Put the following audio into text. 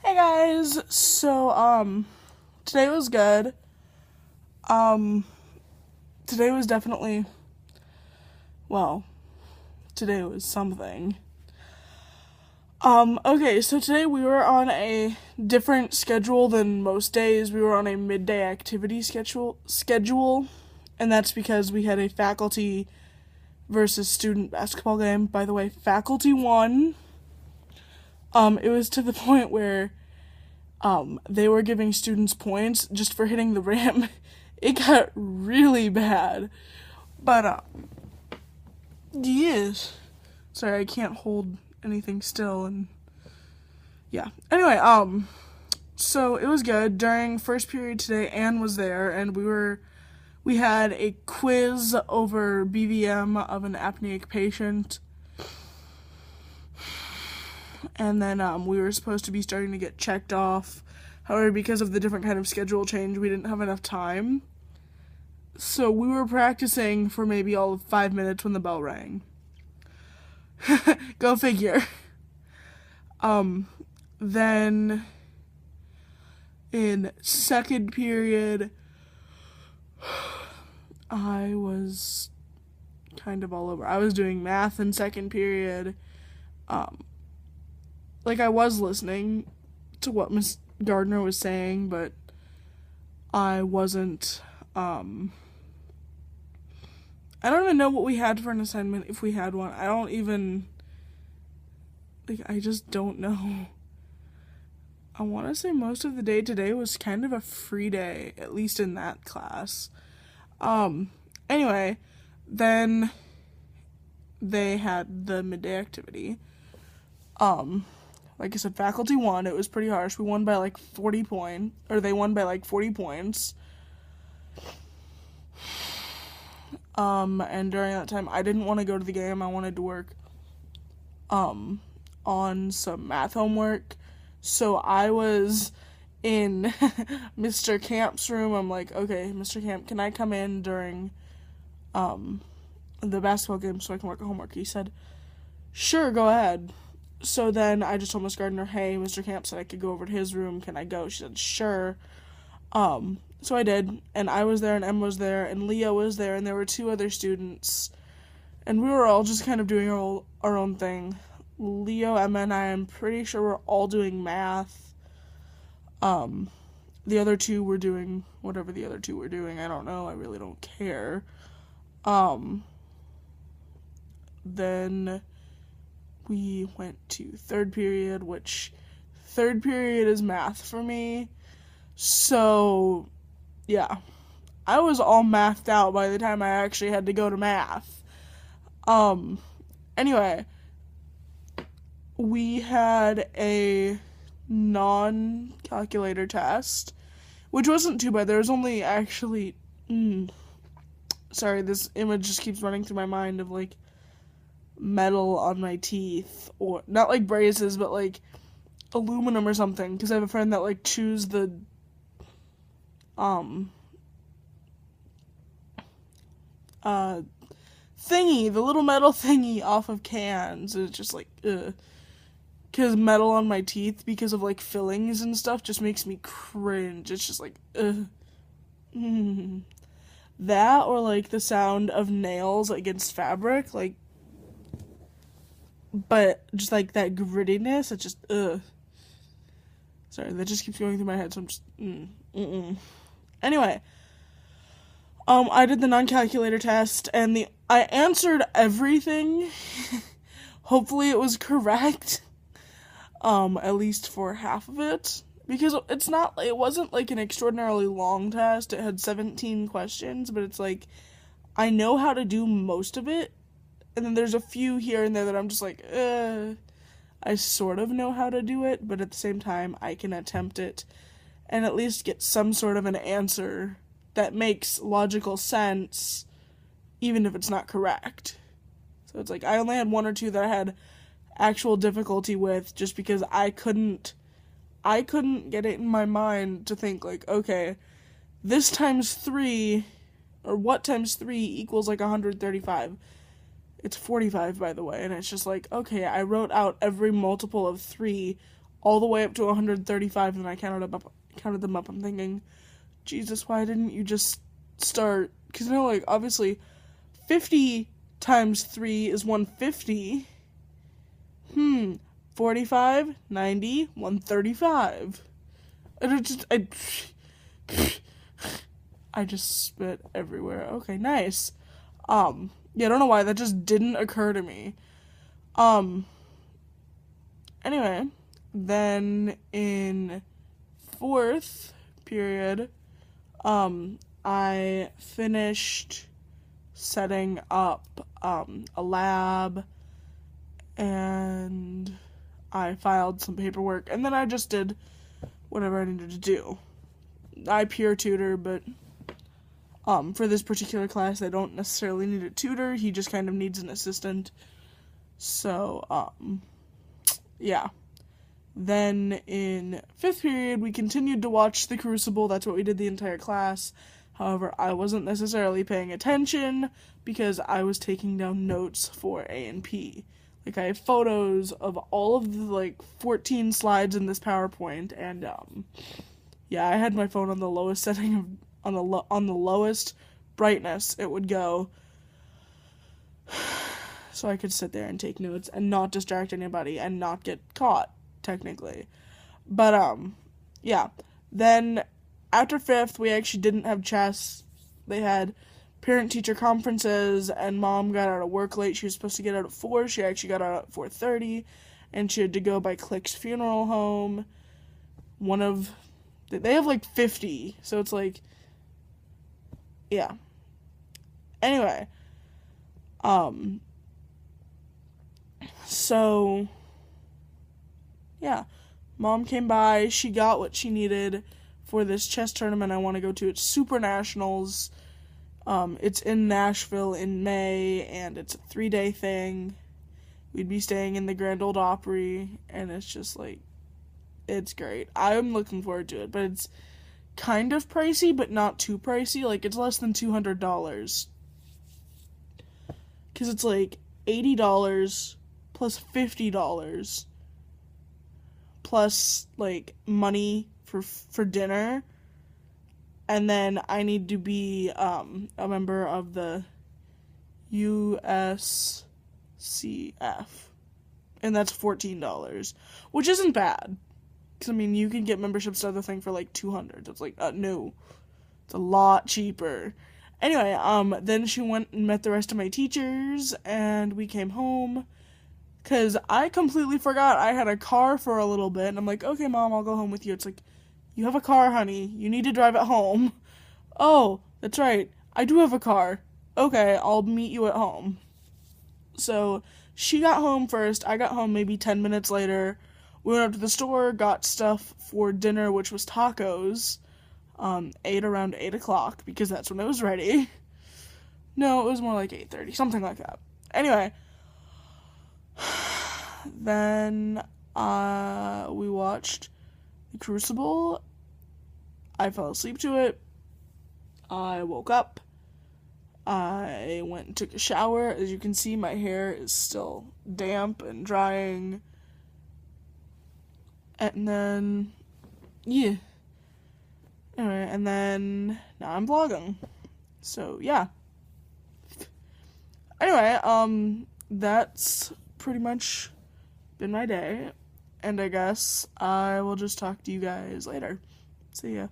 Hey guys, today was good. Um, today was definitely, well, today was something. Okay, so today we were on a different schedule than most days. We were on a midday activity schedule, and that's because we had a faculty versus student basketball game. By the way, faculty won. It was to the point where they were giving students points just for hitting the rim. It got really bad. But, yes. Sorry, I can't hold anything still, and yeah. Anyway, so it was good. During first period today, Anne was there, and we had a quiz over BVM of an apneic patient. And then we were supposed to be starting to get checked off. However, because of the different kind of schedule change, we didn't have enough time. So we were practicing for maybe all of 5 minutes when the bell rang. Go figure. Then in second period, I was kind of all over. I was doing math in second period. I was listening to what Miss Gardner was saying, but I wasn't, I don't even know what we had for an assignment, if we had one. I don't even, I just don't know. I want to say most of the day today was kind of a free day, at least in that class. Anyway, then they had the midday activity. Like I said, faculty won. It was pretty harsh. We won by like 40 points, or they won by like 40 points. And during that time, I didn't want to go to the game. I wanted to work, on some math homework. So I was in Mr. Camp's room. I'm like, okay, Mr. Camp, can I come in during, the basketball game so I can work on homework? He said, sure, go ahead. So then I just told Miss Gardner, hey, Mr. Camp said I could go over to his room. Can I go? She said, sure. So I did, and I was there, and Emma was there, and Leah was there, and there were two other students, and we were all just kind of doing our own thing. Leo, Emma, and I am pretty sure we're all doing math. The other two were doing whatever the other two were doing. I don't know. I really don't care. Then we went to third period, which third period is math for me. So, yeah. I was all mathed out by the time I actually had to go to math. Anyway, we had a non-calculator test, which wasn't too bad. There was only actually, sorry, this image just keeps running through my mind of, like, metal on my teeth, or, not like braces, but, like, aluminum or something, because I have a friend that, like, chews the, thingy, the little metal thingy off of cans. It's just like, ugh. Because metal on my teeth, because of like fillings and stuff, just makes me cringe. It's just like, ugh. That, or like the sound of nails against fabric, like, but just like that grittiness, it's just, ugh. Sorry, that just keeps going through my head, so I'm just, Anyway, I did the non-calculator test, and I answered everything. Hopefully it was correct. At least for half of it. Because it wasn't like an extraordinarily long test. It had 17 questions, but it's like, I know how to do most of it. And then there's a few here and there that I'm just like, I sort of know how to do it, but at the same time, I can attempt it and at least get some sort of an answer that makes logical sense, even if it's not correct. So it's like, I only had one or two that I had actual difficulty with, just because I couldn't get it in my mind to think, like, okay, this times 3, or what times 3 equals like 135. It's 45, by the way, and it's just like, okay, I wrote out every multiple of 3 all the way up to 135, and then I counted them up. I'm thinking, Jesus, why didn't you just start? Because, like, obviously, 50 times 3 is 150. 45, 90, 135. I just spit everywhere. Okay, nice. Yeah, I don't know why, that just didn't occur to me. Anyway, then in 4th period, I finished setting up, a lab, and I filed some paperwork, and then I just did whatever I needed to do. I peer tutor, but for this particular class, I don't necessarily need a tutor. He just kind of needs an assistant. So, yeah. Then in 5th period, we continued to watch The Crucible. That's what we did the entire class. However, I wasn't necessarily paying attention because I was taking down notes for A&P. Like, I have photos of all of the, 14 slides in this PowerPoint, and, yeah, I had my phone on the lowest setting on the lowest brightness it would go, so I could sit there and take notes and not distract anybody and not get caught, technically. But, yeah. Then, after 5th, we actually didn't have chess. They had parent-teacher conferences, and Mom got out of work late. She was supposed to get out at 4. She actually got out at 4:30, and she had to go by Click's funeral home. They have, 50, so it's yeah. Anyway, so, yeah, Mom came by, she got what she needed for this chess tournament I want to go to. It's Super Nationals. It's in Nashville in May, and it's a 3-day thing. We'd be staying in the Grand Ole Opry, and it's just, it's great. I'm looking forward to it, but it's kind of pricey, but not too pricey. It's less than $200. Because it's, $80 plus $50 plus, money for dinner. And then I need to be, a member of the USCF. And that's $14, which isn't bad. Because, you can get memberships to other thing for, $200. It's no. It's a lot cheaper. Anyway, then she went and met the rest of my teachers, and we came home. Because I completely forgot I had a car for a little bit, and I'm like, okay, Mom, I'll go home with you. It's you have a car, honey. You need to drive it home. Oh, that's right. I do have a car. Okay, I'll meet you at home. So, she got home first. I got home maybe 10 minutes later. We went up to the store, got stuff for dinner, which was tacos. Ate around 8 o'clock, because that's when it was ready. No, it was more like 8:30, something like that. Anyway, then, we watched The Crucible. I fell asleep to it. I woke up. I went and took a shower. As you can see, my hair is still damp and drying. And then, yeah. Anyway, and then now I'm vlogging. So, yeah. Anyway, that's pretty much been my day. And I guess I will just talk to you guys later. See ya.